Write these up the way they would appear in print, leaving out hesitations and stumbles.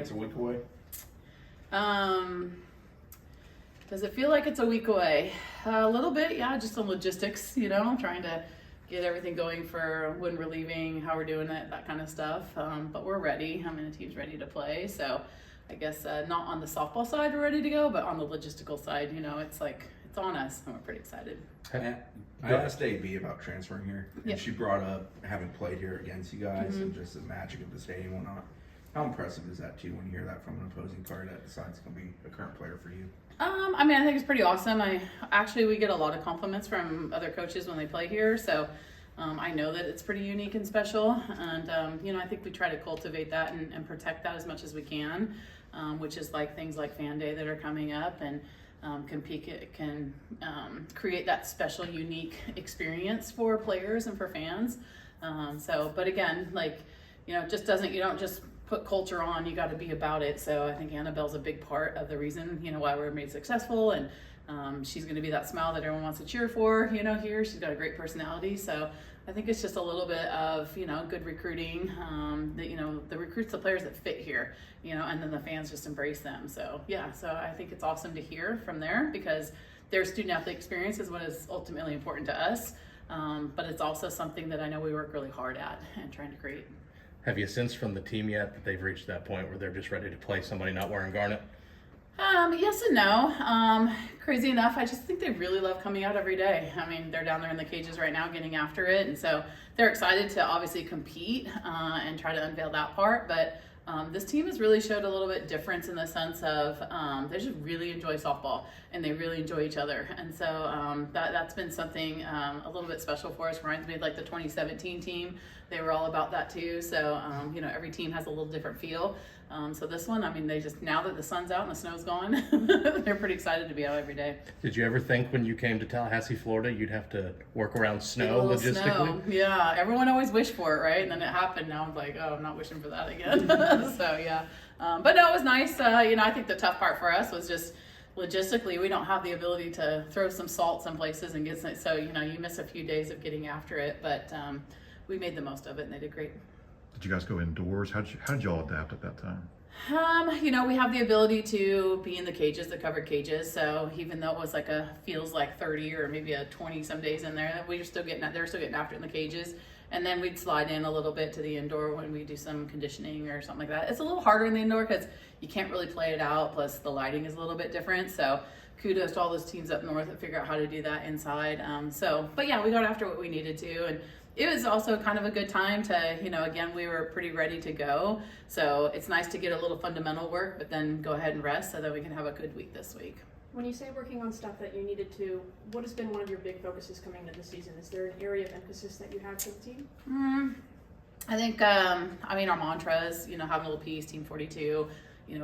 It's a week away. Does it feel like it's a week away? A little bit, yeah, just some logistics, trying to get everything going for when we're leaving, how we're doing it, that kind of stuff. But we're ready. The team's ready to play. So I guess not on the softball side we're ready to go, but on the logistical side, it's like, it's on us, and we're pretty excited. I asked AB about transferring here, and Yep. she brought up having played here against you guys and just the magic of the stadium and whatnot. How impressive is that too when you hear that from an opposing party that decides it's going to be a current player for you? I think it's pretty awesome. We get a lot of compliments from other coaches when they play here, so I know that it's pretty unique and special, and I think we try to cultivate that and protect that as much as we can, which is like things like Fan Day that are coming up and can create that special, unique experience for players and for fans. But again, you don't just put culture on, you got to be about it. So I think Annabelle's a big part of the reason, why we're made successful, and she's going to be that smile that everyone wants to cheer for, here. She's got a great personality. So I think it's just a little bit of, good recruiting, the recruits, the players that fit here, and then the fans just embrace them. So yeah, so I think it's awesome to hear from there because their student athlete experience is what is ultimately important to us. But it's also something that I know we work really hard at and trying to create. Have you sensed from the team yet that they've reached that point where they're just ready to play somebody not wearing garnet? Yes and no. Crazy enough, I just think they really love coming out every day. They're down there in the cages right now getting after it, and so they're excited to obviously compete and try to unveil that part. But this team has really showed a little bit difference in the sense of they just really enjoy softball and they really enjoy each other, and so that's been something a little bit special for us. Reminds me of like the 2017 team. They were all about that too. So every team has a little different feel. So this one, they just, now that the sun's out and the snow's gone, they're pretty excited to be out every day. Did you ever think when you came to Tallahassee, Florida, you'd have to work around snow logistically? Snow. Yeah, everyone always wished for it, right? And then it happened. Now I'm like, oh, I'm not wishing for that again. So yeah, but no, it was nice. I think the tough part for us was just logistically, we don't have the ability to throw some salt some places and get some, so you miss a few days of getting after it, but we made the most of it and they did great. Did you guys go indoors? How did y'all adapt at that time? We have the ability to be in the cages, the covered cages. So even though it was feels like 30 or maybe a 20 some days in there, they're still getting after it in the cages. And then we'd slide in a little bit to the indoor when we do some conditioning or something like that. It's a little harder in the indoor because you can't really play it out. Plus the lighting is a little bit different. So kudos to all those teams up north that figure out how to do that inside. But yeah, we got after what we needed to. And it was also kind of a good time to, again, we were pretty ready to go. So it's nice to get a little fundamental work, but then go ahead and rest so that we can have a good week this week. When you say working on stuff that you needed to, what has been one of your big focuses coming into the season? Is there an area of emphasis that you have for the team? I think, our mantras, having a little piece, Team 42,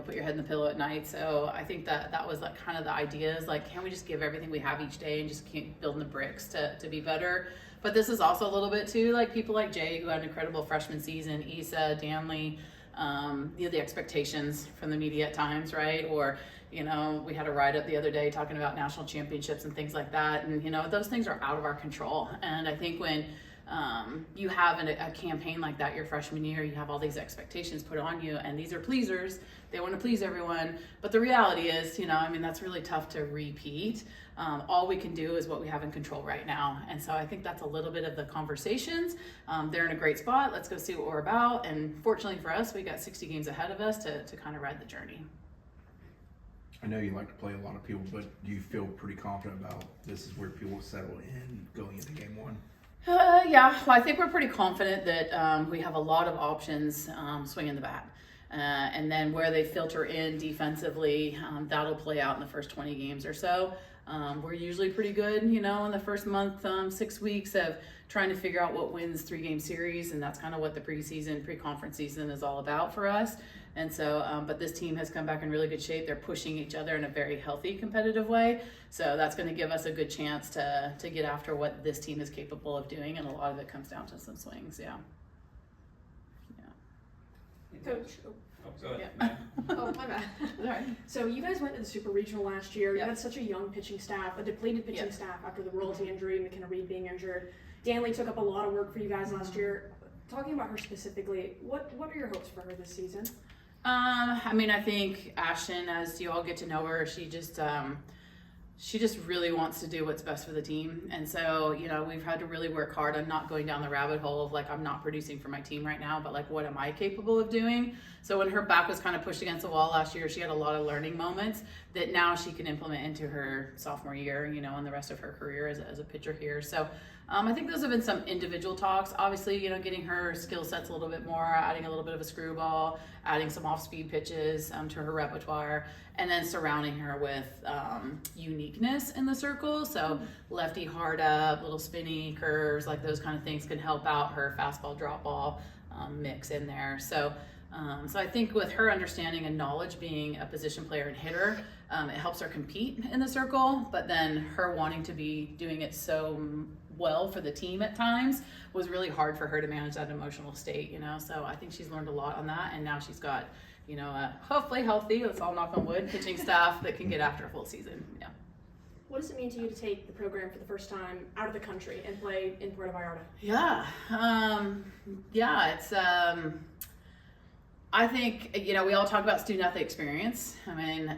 put your head in the pillow at night. So I think that was kind of the idea is can we just give everything we have each day and just keep building the bricks to be better? But this is also a little bit too, people like Jay, who had an incredible freshman season, Issa, Danley, the expectations from the media at times, right? Or, we had a write-up the other day talking about national championships and things like that. And, those things are out of our control. And I think when you have a campaign like that your freshman year, you have all these expectations put on you, and these are pleasers. They want to please everyone. But the reality is, that's really tough to repeat. All we can do is what we have in control right now. And so I think that's a little bit of the conversations. They're in a great spot. Let's go see what we're about. And fortunately for us, we got 60 games ahead of us to kind of ride the journey. I know you like to play a lot of people, but do you feel pretty confident about this is where people settle in going into game one? Yeah, well, I think we're pretty confident that we have a lot of options swinging the bat. And then where they filter in defensively, that'll play out in the first 20 games or so. We're usually pretty good, in the first month, 6 weeks of trying to figure out what wins 3-game series. And that's kind of what the pre-conference season is all about for us. And so, but this team has come back in really good shape. They're pushing each other in a very healthy, competitive way. So that's going to give us a good chance to get after what this team is capable of doing. And a lot of it comes down to some swings. Yeah. Coach. Go ahead. Yeah. Oh, my bad. All right. So you guys went to the Super Regional last year. You Yep. had such a young pitching staff, a depleted pitching Yep. staff after the royalty injury, McKenna Reed being injured. Danley took up a lot of work for you guys last year. Talking about her specifically, what are your hopes for her this season? I mean, I think Ashton, as you all get to know her, she just really wants to do what's best for the team. And so, you know, we've had to really work hard on not going down the rabbit hole of like, I'm not producing for my team right now, but like, what am I capable of doing? So when her back was kind of pushed against the wall last year, she had a lot of learning moments that now she can implement into her sophomore year, you know, and the rest of her career as a pitcher here. So I think those have been some individual talks. Obviously, you know, getting her skill sets a little bit more, adding a little bit of a screwball, adding some off-speed pitches to her repertoire, and then surrounding her with uniqueness in the circle. So lefty hard up, little spinny curves, like those kind of things can help out her fastball drop ball mix in there. So I think with her understanding and knowledge, being a position player and hitter, it helps her compete in the circle. But then her wanting to be doing it so well for the team at times was really hard for her to manage that emotional state, you know. So I think she's learned a lot on that, and now she's got, you know, hopefully healthy, let's all knock on wood, pitching staff that can get after a full season. Yeah. What does it mean to you to take the program for the first time out of the country and play in Puerto Vallarta? Yeah, it's I think, you know, we all talk about student-athlete experience. I mean,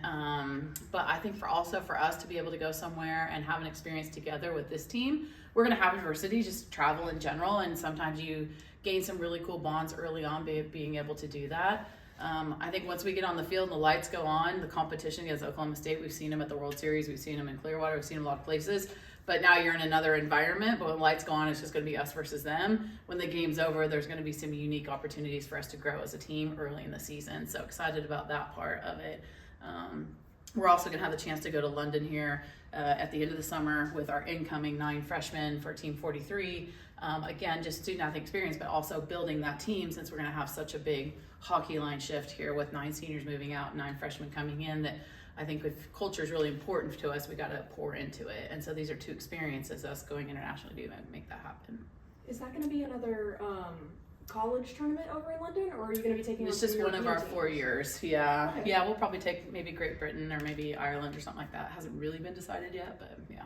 but I think for us to be able to go somewhere and have an experience together with this team, we're going to have adversity, just travel in general, and sometimes you gain some really cool bonds early on being able to do that. I think once we get on the field and the lights go on, the competition against Oklahoma State, we've seen them at the World Series, we've seen them in Clearwater, we've seen them a lot of places. But now you're in another environment, but when the lights go on, it's just going to be us versus them. When the game's over, there's going to be some unique opportunities for us to grow as a team early in the season. So excited about that part of it. We're also going to have the chance to go to London here at the end of the summer with our incoming 9 freshmen for Team 43. Again, just student-athlete experience, but also building that team since we're going to have such a big hockey line shift here with 9 seniors moving out, 9 freshmen coming in, that I think if culture is really important to us, we got to pour into it. And so these are 2 experiences, us going internationally to make that happen. Is that going to be another college tournament over in London, or are you going to be taking? It's just one of our 4 years. Yeah, Okay. yeah. We'll probably take maybe Great Britain or maybe Ireland or something like that. Hasn't really been decided yet, but yeah,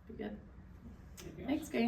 be good. Thanks, game.